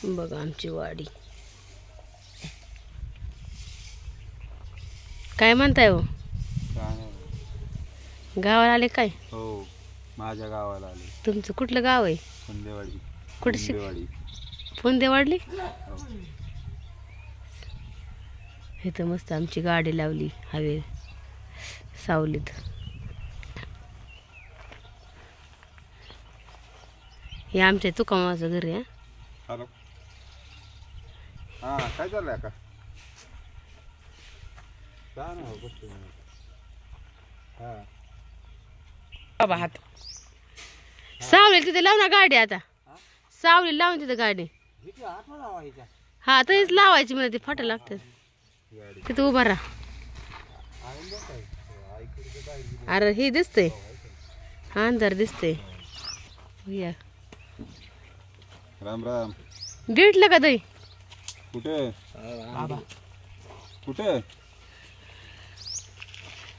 बघा आमची वाडी. काय म्हणताय हो? गावाला आले काय? हो, माझ्या गावाला आले. तुमचं कुठलं गाव आहे? पुंदेवाडी. कुठे? पुंदेवाडली. इथं मस्त आमची गाडी लावली हवे सावलीत. हे आमच्या तुकामाचं घर आहे. हॅलो, हा काय चाललंय का? बाबा हात सावली तिथे लाव ना गाडी. आता सावली लावून तिथे गाडी. हा तरीच लावायची मला. ती फाटा लागतात तिथे उभा राहा. अरे हे दिसतंय अंधार दिसतंय. या राम राम. भेटलं का दही? कुठे कुठे?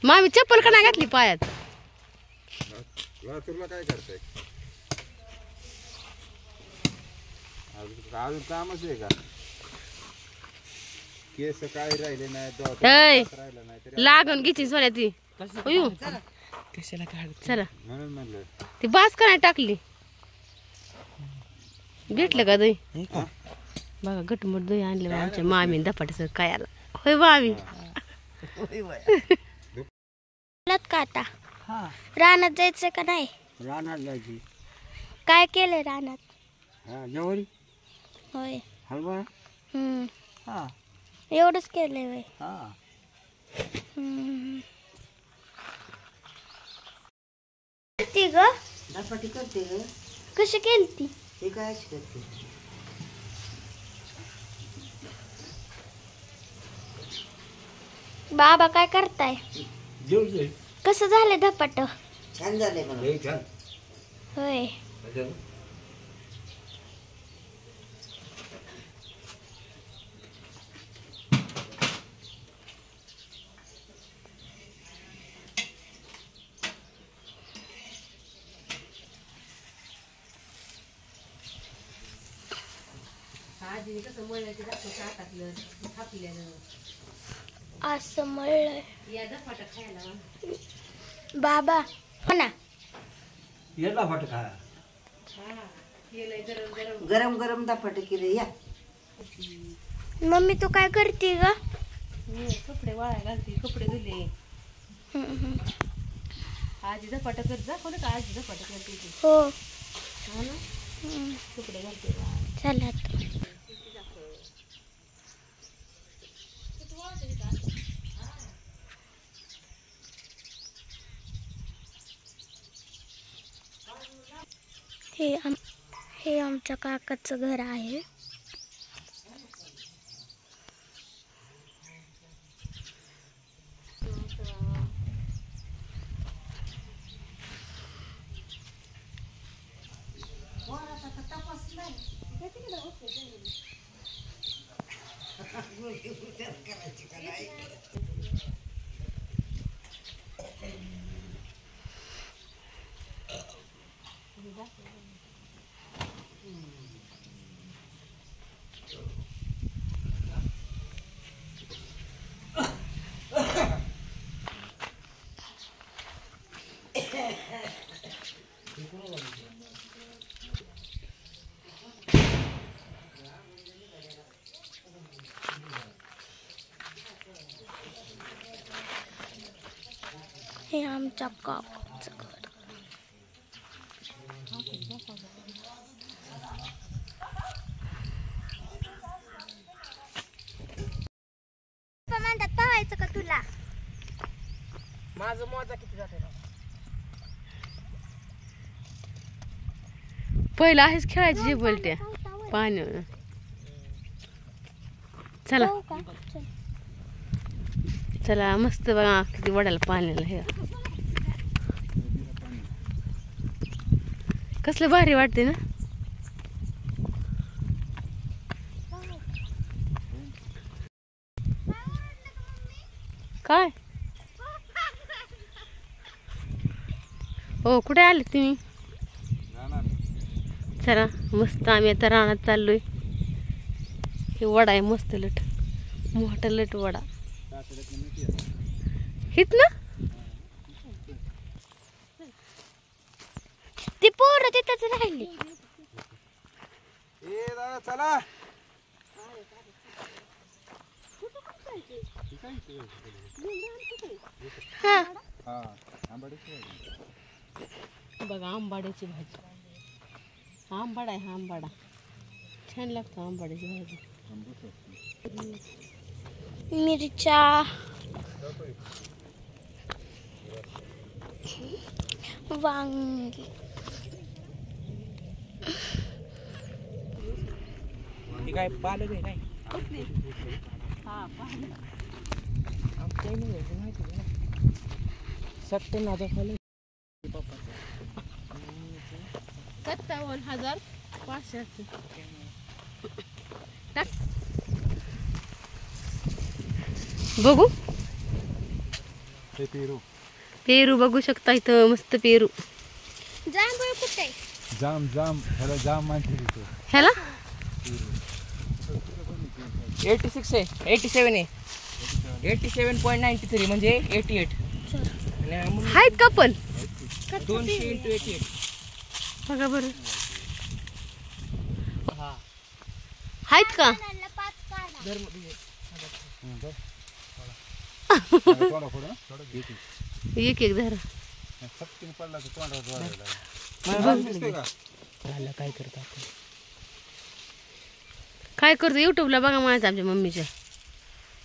मामी चप्पल का नाही घातली पायात? तुला काय करताय? अजून कामच आहे का? केस काय राहिले नाही, लागून घ्यायची सोन्या ती. चला म्हणून म्हणलं ती बास का नाही टाकली? भेटलं का दही? बघा गटमट दही आणले आमच्या मामी दपाट्याचं काय आला. होय मामी. का आता रानात जायचं का नाही? रानात जायची. काय केलंय रानात? हा, जवारी, होय. हलवा. हा एवढंच केलंय होय. हा. ती ग दापाटी करते ग. कशी केली ती? हे काय अशी करते? बाबा काय करताय? जेवढे कसं झालं धपाट? छान झाले मला. छान. होय. असं मळलंय बाबा. हो ना. याला फाट खा. गरम गरम दापाटे केले. या मम्मी तू काय करते ग? कपडे वाळा घालते. कपडे धुले. आजी धपाटा करत दाखवलं का? आजी धपाटा करते. हो ना. कपडे घालते. चला हे आमच्या काकाचं घर आहे. हे आमच्या काकाचं घर. म्हणतात पाहायचं का तुला? माझं मोजा किती जाते? पहिलं आहेच खेळायची जी बोलत्या पाण्यावर. चला चला मस्त बघा किती वडाला पाण्याला. हे कसलं भारी वाटते ना. काय हो कुठे आले तुम्ही? चला मस्त आम्ही आता रानात चाललोय. हे वडा आहे मस्त लट, मोठा लट वडा. हित ना ती पोरं तिथंच राहिली. ए दादा चला. हा हा आंबाडीची बघा आंबाड्याची भाजी. आंबाडा आहे हा आंबाडा, छान लागतो आंबाड्याची भाजी. मिरच्या, वांगी. काय पालक आहे काय सत्तर हजार खाली 57,500 असते. बघू हे पेरू पेरू बघू शकता इथं मस्त पेरू. जांभूळ कुठे? जाम जाम ह्याला जाम माहिती तिथे. ह्याला 86 आहे 87 आहे 87.93 म्हणजे 88 आहेत का पण 200 × 88. बघा बरं आहेत का? पाच काढा. तोंडा पुढं थोडं घेते. एक एक धरा. सत्तीने पडला तर तोंडावर दिसते का? काय करतो आपण? काय करतो युट्यूबला बघा म्हणायचं आमच्या मम्मीच्या,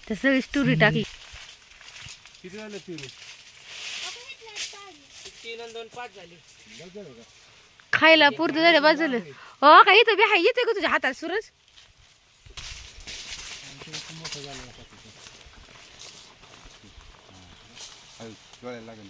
तर सगळी स्टोरी टाकली. किती झाले पेरू? 3 आणि 2 5 झाली. खायला पुरतं झालं बाजूला. हो का इथं बी आहे, येते का तुझ्या हातात सूरज? डोळ्याला लागेल.